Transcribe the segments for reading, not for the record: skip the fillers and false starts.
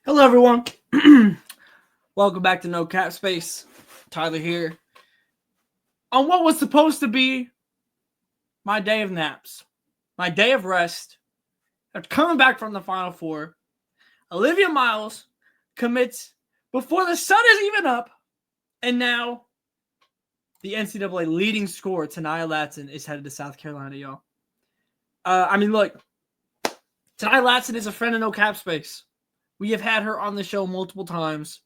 Hello, everyone. Welcome back to No Cap Space. Tyler here. On what was supposed to be my day of naps, my day of rest, after coming back from the Final Four, Olivia Miles commits before the sun is even up, and now the NCAA leading scorer, Ncaa Latson, is headed to South Carolina, y'all. Look, Ncaa Latson is a friend of No Cap Space. We have had her on the show multiple times.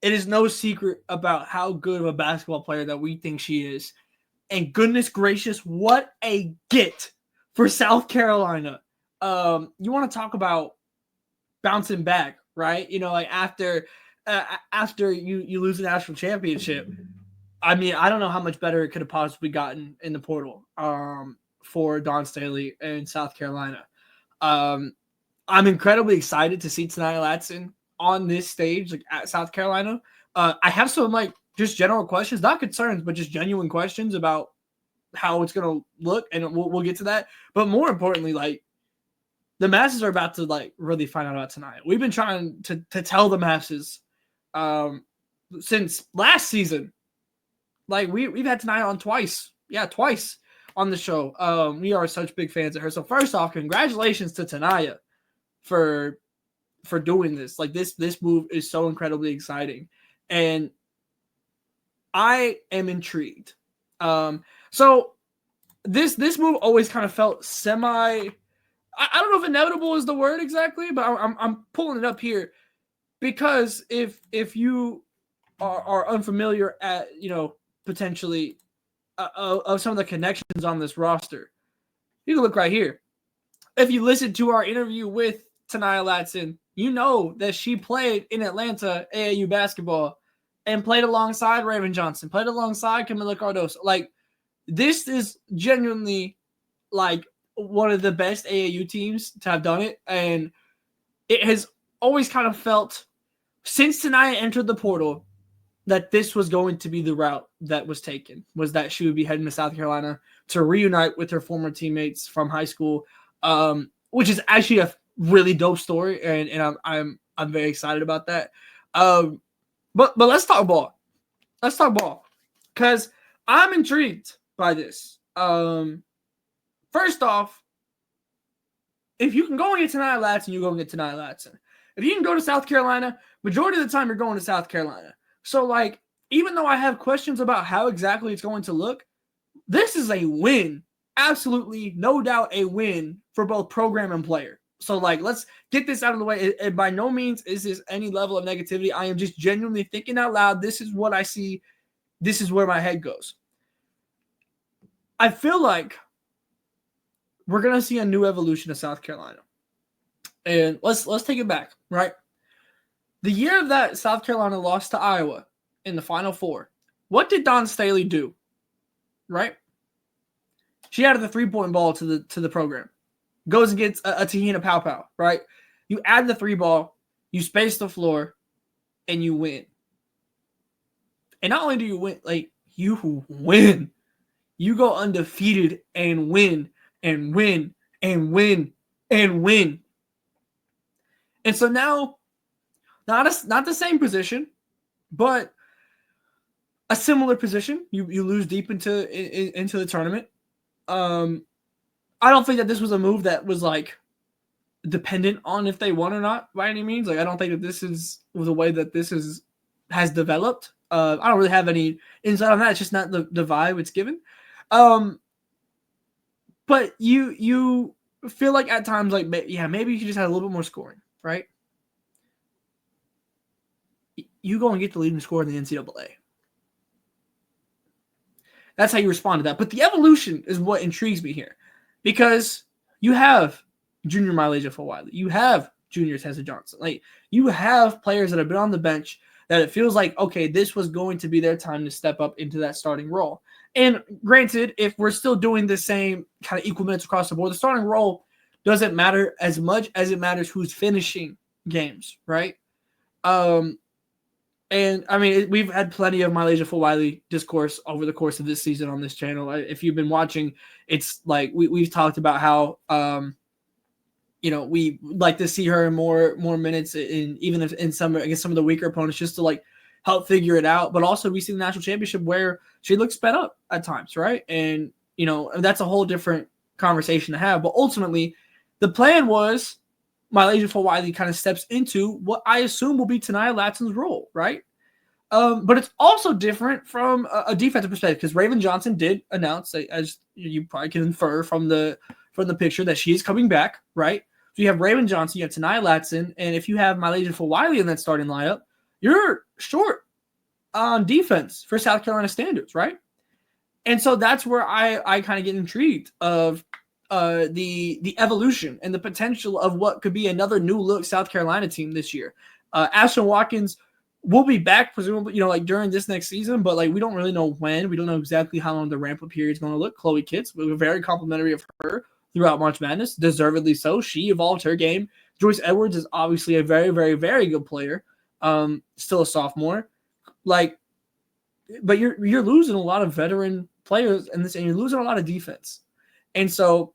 It is no secret about how good of a basketball player that we think she is. And goodness gracious, what a get for South Carolina. You want to talk about bouncing back, right? Like after you lose the national championship. I mean, I don't know how much better it could have possibly gotten in the portal for Dawn Staley in South Carolina. I'm incredibly excited to see Ncaa Latson on this stage, like at South Carolina. I have some just general questions, not concerns, but just genuine questions about how it's gonna look, and we'll get to that. But more importantly, the masses are about to really find out about tonight. We've been trying to tell the masses since last season. We've had tonight on twice on the show. We are such big fans of her. So first off, congratulations to Ncaa for doing this. This move is so incredibly exciting, and I am intrigued. So this move always kind of felt semi. I don't know if inevitable is the word exactly, but I'm pulling it up here because if you are unfamiliar at potentially of some of the connections on this roster, you can look right here. If you listen to our interview with Ncaa Latson, you know that she played in Atlanta AAU basketball and played alongside Raven Johnson, played alongside Camila Cardoso. This is genuinely one of the best AAU teams to have done it. And it has always kind of felt, since Ncaa entered the portal, that this was going to be the route that was taken, was that she would be heading to South Carolina to reunite with her former teammates from high school, which is actually a really dope story, and I'm very excited about that. But let's talk ball. Let's talk ball, because I'm intrigued by this. First off, if you can go and get Ncaa Latson, you go and get Ncaa Latson. If you can go to South Carolina, majority of the time you're going to South Carolina. So even though I have questions about how exactly it's going to look, this is a win. Absolutely, no doubt a win for both program and player. So let's get this out of the way. And by no means is this any level of negativity. I am just genuinely thinking out loud. This is what I see. This is where my head goes. I feel like we're going to see a new evolution of South Carolina. And let's take it back, right? The year that South Carolina lost to Iowa in the Final Four, what did Dawn Staley do? Right? She added the 3-point ball to the program. Goes and gets a Tahina Pow Pow, right? You add the 3-ball, you space the floor, and you win. And not only do you win, you win. You go undefeated and win and win and win and win. And so now, not the same position, but a similar position. You lose deep into the tournament. I don't think that this was a move that was dependent on if they won or not by any means. I don't think that this is the way that this has developed. I don't really have any insight on that. It's just not the vibe it's given. But you feel like at times maybe you just had a little bit more scoring, right? You go and get the leading scorer in the NCAA. That's how you respond to that. But the evolution is what intrigues me here, because you have junior Mylasia Fulwiley, you have junior Tessa Johnson, you have players that have been on the bench that it feels like, okay, this was going to be their time to step up into that starting role. And granted, if we're still doing the same kind of equal minutes across the board, the starting role doesn't matter as much as it matters who's finishing games, right? And I mean, we've had plenty of Mylasia Fulwiley discourse over the course of this season on this channel. If you've been watching, it's we've talked about how we like to see her in more minutes, even if in some against some of the weaker opponents, just to like help figure it out. But also we see the national championship where she looks sped up at times, right? And that's a whole different conversation to have. But ultimately, the plan was Malaysia Wiley kind of steps into what I assume will be Ncaa Latson's role, right? But it's also different from a defensive perspective because Raven Johnson did announce, as you probably can infer from the picture, that she is coming back, right? So you have Raven Johnson, you have Ncaa Latson, and if you have Malaysia Wiley in that starting lineup, you're short on defense for South Carolina standards, right? And so that's where I kind of get intrigued of the evolution and the potential of what could be another new look South Carolina team this year. Ashton Watkins will be back presumably, like during this next season, but like we don't really know when. We don't know exactly how long the ramp up period is going to look. Chloe Kitts, we were very complimentary of her throughout March Madness, deservedly so. She evolved her game. Joyce Edwards is obviously a very, very, very good player. Still a sophomore. But you're losing a lot of veteran players in this, and you're losing a lot of defense. And so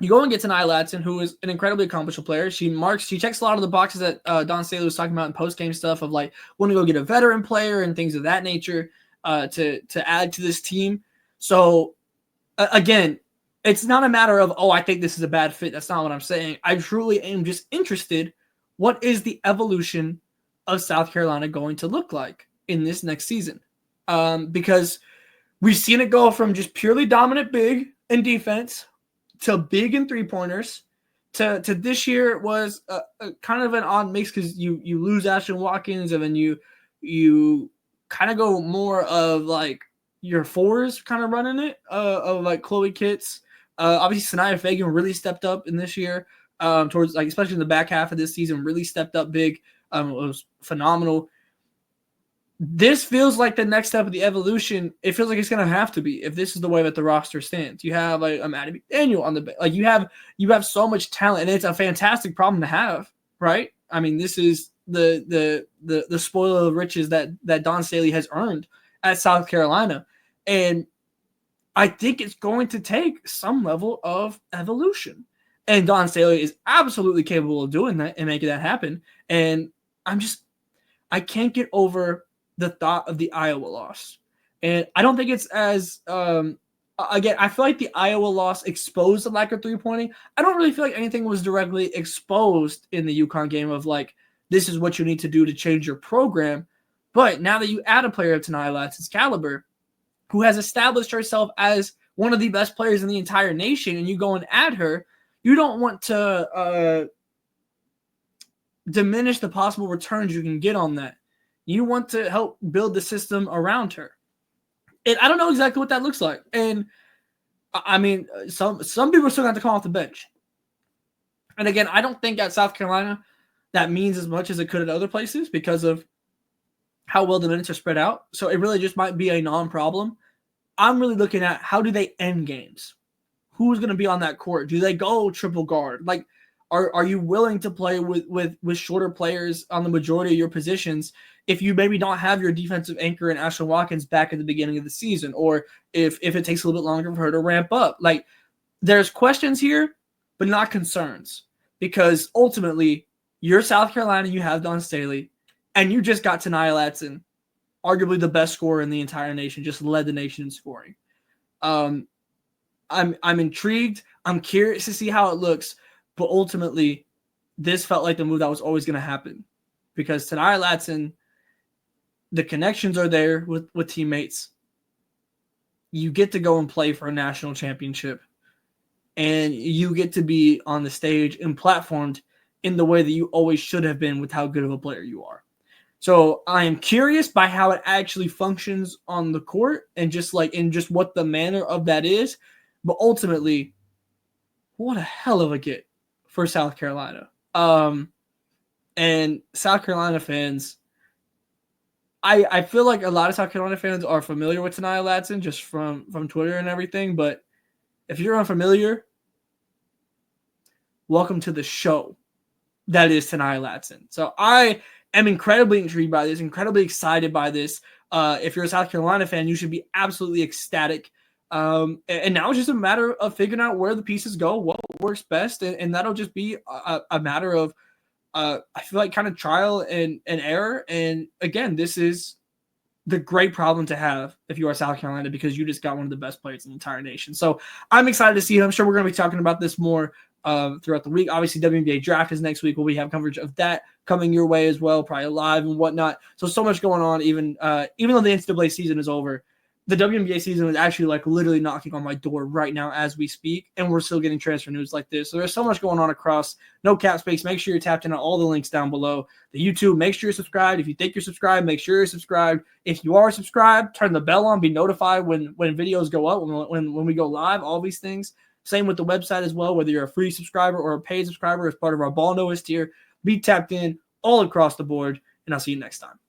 you go and get to Ncaa Latson, who is an incredibly accomplished player. She checks a lot of the boxes that Don Staley was talking about in post-game stuff of like wanting to go get a veteran player and things of that nature to add to this team. So again, it's not a matter of, I think this is a bad fit. That's not what I'm saying. I truly am just interested. What is the evolution of South Carolina going to look like in this next season? Because we've seen it go from just purely dominant big in defense to big in three-pointers to this year was a kind of an odd mix because you lose Ashton Watkins and then you kind of go more of like your fours kind of running it of like Chloe Kitts. Obviously, Sanaya Fagan really stepped up in this year towards like especially in the back half of this season, really stepped up big. It was phenomenal. This feels like the next step of the evolution. It feels like it's going to have to be if this is the way that the roster stands. You have like a Maddie McDaniel on the bench. Like you have so much talent, and it's a fantastic problem to have, right? I mean, this is the spoil of riches that Don Staley has earned at South Carolina, and I think it's going to take some level of evolution. And Don Staley is absolutely capable of doing that and making that happen. And I can't get over the thought of the Iowa loss. And I don't think it's as, again, I feel like the Iowa loss exposed the lack of three-pointing. I don't really feel like anything was directly exposed in the UConn game of like, this is what you need to do to change your program. But now that you add a player of Ncaa Latson's caliber, who has established herself as one of the best players in the entire nation, and you go and add her, you don't want to diminish the possible returns you can get on that. You want to help build the system around her. And I don't know exactly what that looks like. And I mean, some people are still going to come off the bench. And again, I don't think at South Carolina that means as much as it could at other places because of how well the minutes are spread out. So it really just might be a non-problem. I'm really looking at how do they end games? Who's going to be on that court? Do they go triple guard? Like, are you willing to play with shorter players on the majority of your positions if you maybe don't have your defensive anchor in Ashton Watkins back at the beginning of the season, or if it takes a little bit longer for her to ramp up? Like, there's questions here, but not concerns, because ultimately you're South Carolina, you have Don Staley, and you just got Ncaa Latson, arguably the best scorer in the entire nation, just led the nation in scoring. I'm intrigued. I'm curious to see how it looks. But ultimately, this felt like the move that was always going to happen, because Ncaa Latson, the connections are there with teammates. You get to go and play for a national championship, and you get to be on the stage and platformed in the way that you always should have been with how good of a player you are. So I am curious by how it actually functions on the court and just what the manner of that is. But ultimately, what a hell of a get for South Carolina. And South Carolina fans, I feel like a lot of South Carolina fans are familiar with Ncaa Latson just from Twitter and everything. But if you're unfamiliar, welcome to the show that is Ncaa Latson. So I am incredibly intrigued by this, incredibly excited by this. If you're a South Carolina fan, you should be absolutely ecstatic. And now it's just a matter of figuring out where the pieces go, what works best, and that'll just be a matter of I feel like kind of trial and error. And again, this is the great problem to have if you are South Carolina, because you just got one of the best players in the entire nation. So I'm excited to see him. I'm sure we're going to be talking about this more throughout the week. Obviously, WNBA draft is next week. We have coverage of that coming your way as well, probably live and whatnot. So much going on. Even though the NCAA season is over, the WNBA season is actually like literally knocking on my door right now as we speak, and we're still getting transfer news like this. So there's so much going on across No Cap Space. Make sure you're tapped in on all the links down below. The YouTube, make sure you're subscribed. If you think you're subscribed, make sure you're subscribed. If you are subscribed, turn the bell on, be notified when videos go up, when we go live, all these things. Same with the website as well, whether you're a free subscriber or a paid subscriber as part of our Ball Noist tier. Be tapped in all across the board, and I'll see you next time.